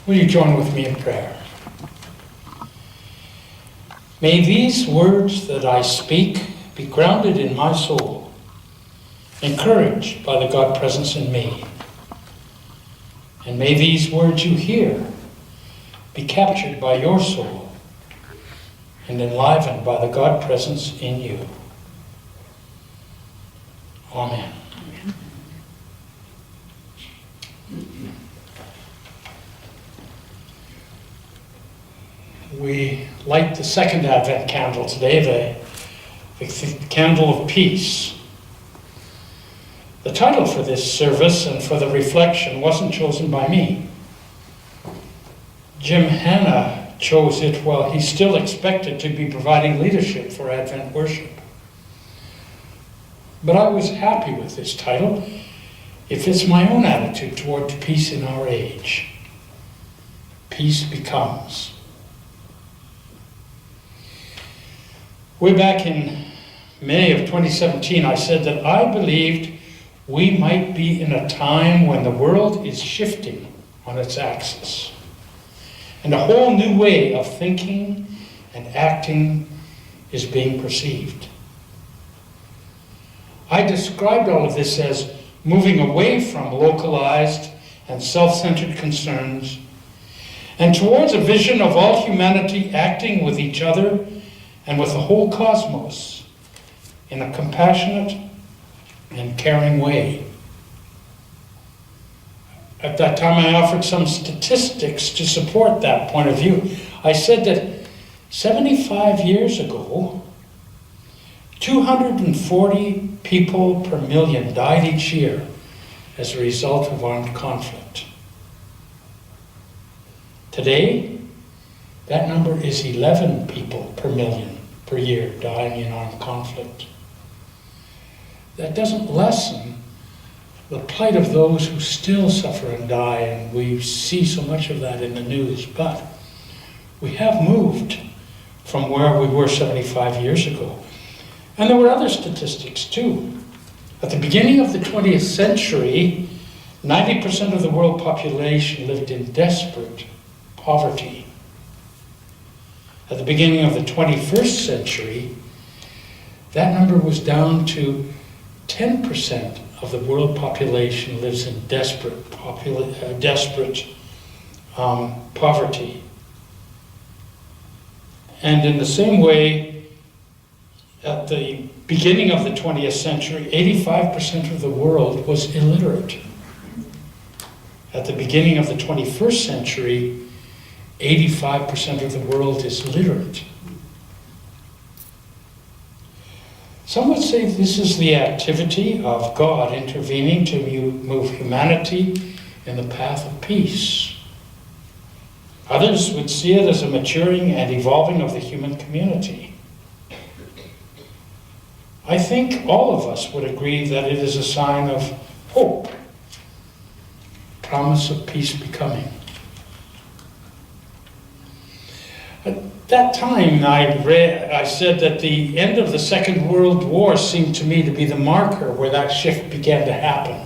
Will you join with me in prayer? May these words that I speak be grounded in my soul, encouraged by the God presence in me. And may these words you hear be captured by your soul and enlivened by the God presence in you. Amen. We light the second Advent candle today, the candle of peace. The title for this service and for the reflection wasn't chosen by me. Jim Hanna chose it while he's still expected to be providing leadership for Advent worship. But I was happy with this title. It fits my own attitude toward peace in our age. Peace becomes. Way back in May of 2017, I said that I believed we might be in a time when the world is shifting on its axis, and a whole new way of thinking and acting is being perceived. I described all of this as moving away from localized and self-centered concerns and towards a vision of all humanity acting with each other and with the whole cosmos in a compassionate and caring way. At that time, I offered some statistics to support that point of view. I said that 75 years ago, 240 people per million died each year as a result of armed conflict. Today, that number is 11 people per million per year dying in armed conflict. That doesn't lessen the plight of those who still suffer and die, and we see so much of that in the news, but we have moved from where we were 75 years ago. And there were other statistics too. At the beginning of the 20th century, 90% of the world population lived in desperate poverty. At the beginning of the 21st century, that number was down to 10% of the world population lives in desperate poverty. And in the same way, at the beginning of the 20th century, 85% of the world was illiterate. At the beginning of the 21st century, 85% of the world is literate. Some would say this is the activity of God intervening to move humanity in the path of peace. Others would see it as a maturing and evolving of the human community. I think all of us would agree that it is a sign of hope, promise of peace becoming. At that time, I said that the end of the Second World War seemed to me to be the marker where that shift began to happen,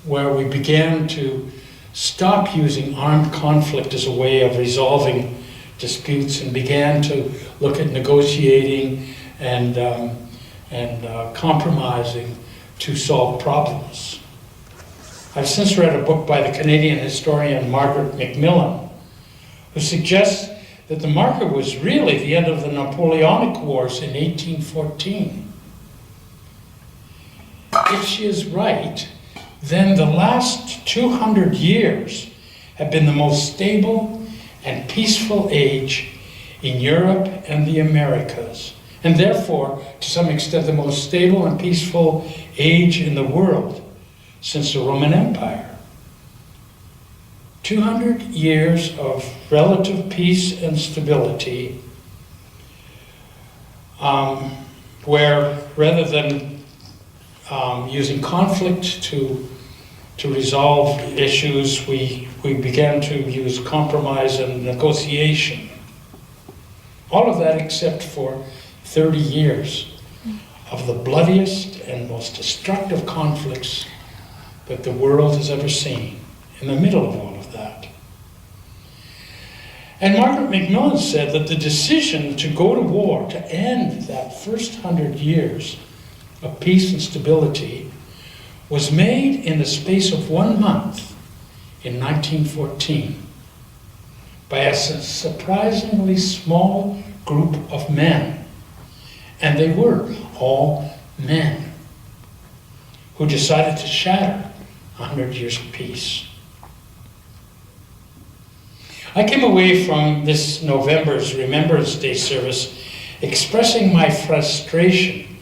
where we began to stop using armed conflict as a way of resolving disputes and began to look at negotiating and compromising to solve problems. I've since read a book by the Canadian historian Margaret McMillan, who suggests that the marker was really the end of the Napoleonic Wars in 1814. If she is right, then the last 200 years have been the most stable and peaceful age in Europe and the Americas, and therefore, to some extent, the most stable and peaceful age in the world since the Roman Empire. 200 years of relative peace and stability, where rather than using conflict to resolve issues, we began to use compromise and negotiation. All of that except for 30 years of the bloodiest and most destructive conflicts that the world has ever seen. In the middle of all of that, And Margaret MacMillan said that the decision to go to war, to end that first 100 years of peace and stability, was made in the space of 1 month in 1914 by a surprisingly small group of men. And they were all men who decided to shatter 100 years of peace. I came away from this November's Remembrance Day service expressing my frustration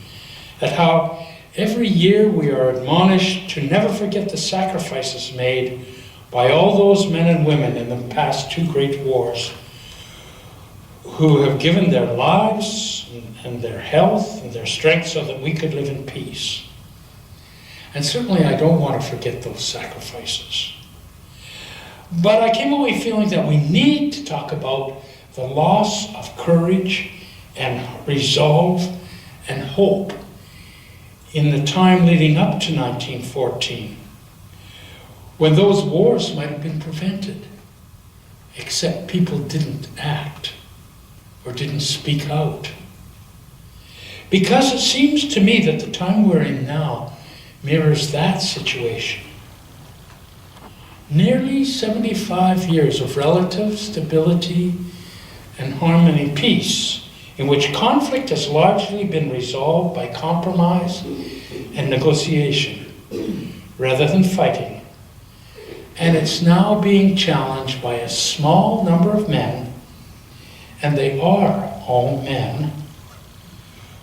at how every year we are admonished to never forget the sacrifices made by all those men and women in the past 2 great wars who have given their lives and their health and their strength so that we could live in peace. And certainly I don't want to forget those sacrifices. But I came away feeling that we need to talk about the loss of courage and resolve and hope in the time leading up to 1914, when those wars might have been prevented, except people didn't act or didn't speak out. Because it seems to me that the time we're in now mirrors that situation. Nearly 75 years of relative stability and harmony, peace, in which conflict has largely been resolved by compromise and negotiation rather than fighting. And it's now being challenged by a small number of men, and they are all men,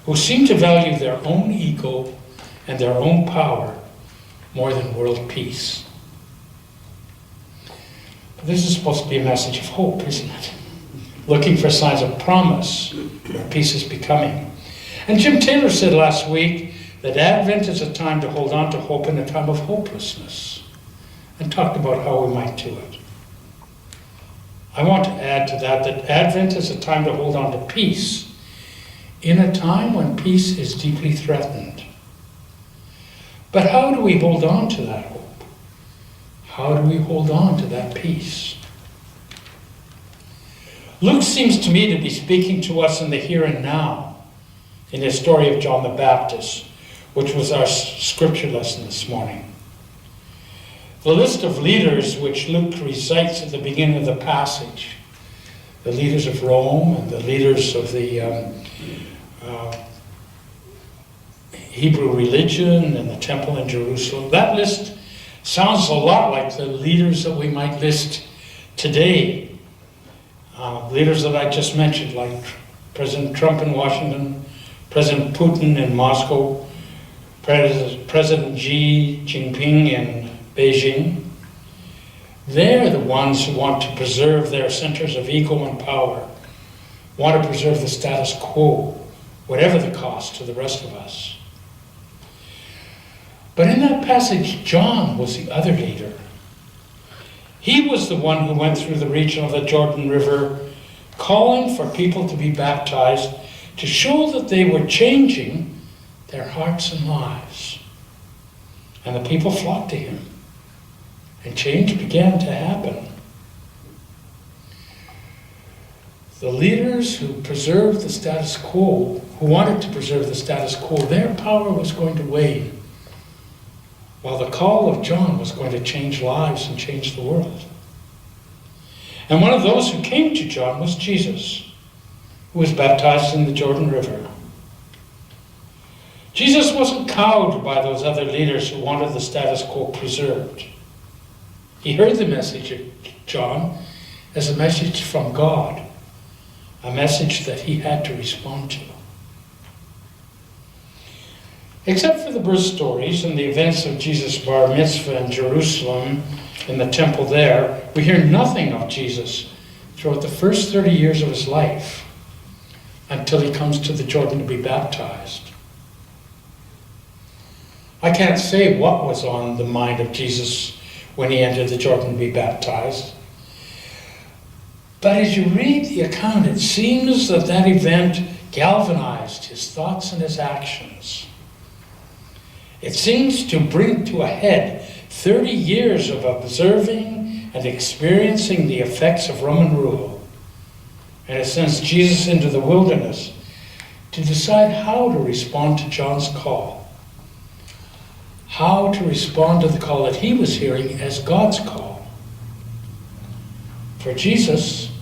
who seem to value their own ego and their own power more than world peace. This is supposed to be a message of hope, isn't it? Looking for signs of promise where peace is becoming. And Jim Taylor said last week that Advent is a time to hold on to hope in a time of hopelessness, and talked about how we might do it. I want to add to that Advent is a time to hold on to peace in a time when peace is deeply threatened. But how do we hold on to that hope? How do we hold on to that peace? Luke seems to me to be speaking to us in the here and now in the story of John the Baptist, which was our scripture lesson this morning. The list of leaders which Luke recites at the beginning of the passage, the leaders of Rome and the leaders of the Hebrew religion and the temple in Jerusalem, that list sounds a lot like the leaders that we might list today. Leaders that I just mentioned, like President Trump in Washington, President Putin in Moscow, President Xi Jinping in Beijing. They're the ones who want to preserve their centers of ego and power, want to preserve the status quo, whatever the cost to the rest of us. But in that passage, John was the other leader. He was the one who went through the region of the Jordan River, calling for people to be baptized to show that they were changing their hearts and lives. And the people flocked to him, and change began to happen. The leaders who preserved the status quo, who wanted to preserve the status quo, their power was going to wane, while the call of John was going to change lives and change the world. And one of those who came to John was Jesus, who was baptized in the Jordan River. Jesus wasn't cowed by those other leaders who wanted the status quo preserved. He heard the message of John as a message from God, a message that he had to respond to. Except for the birth stories and the events of Jesus' bar mitzvah in Jerusalem, in the temple there, we hear nothing of Jesus throughout the first 30 years of his life until he comes to the Jordan to be baptized. I can't say what was on the mind of Jesus when he entered the Jordan to be baptized. But as you read the account, it seems that that event galvanized his thoughts and his actions. It seems to bring to a head 30 years of observing and experiencing the effects of Roman rule. and it sends Jesus into the wilderness to decide how to respond to John's call. How to respond to the call that he was hearing as God's call. For Jesus,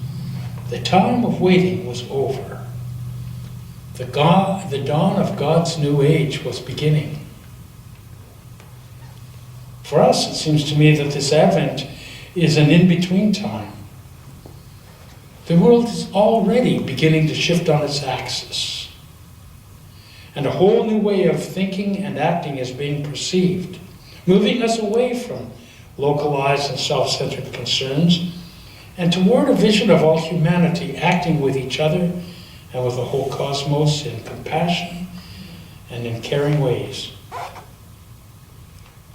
the time of waiting was over. The dawn of God's new age was beginning. For us, it seems to me that this Advent is an in-between time. The world is already beginning to shift on its axis, and a whole new way of thinking and acting is being perceived, moving us away from localized and self-centered concerns and toward a vision of all humanity acting with each other and with the whole cosmos in compassion and in caring ways.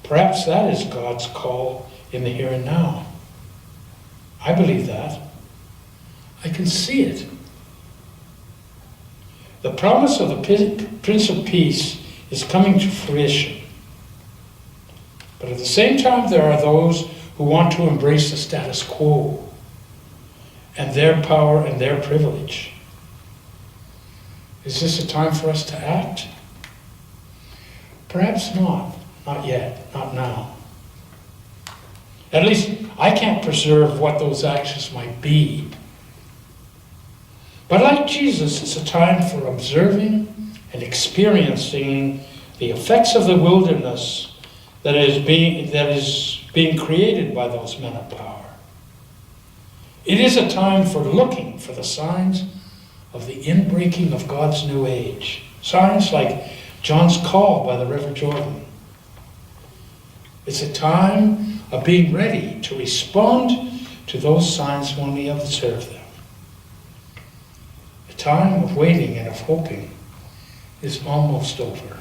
Perhaps that is God's call in the here and now. I believe that. I can see it. The promise of the Prince of Peace is coming to fruition. But at the same time, there are those who want to embrace the status quo and their power and their privilege. Is this a time for us to act? Perhaps not. Not yet. Not now. At least I can't preserve what those actions might be. But like Jesus, it's a time for observing and experiencing the effects of the wilderness that is being created by those men of power. It is a time for looking for the signs of the inbreaking of God's new age. Signs like John's call by the River Jordan. It's a time of being ready to respond to those signs when we observe them. The time of waiting and of hoping is almost over.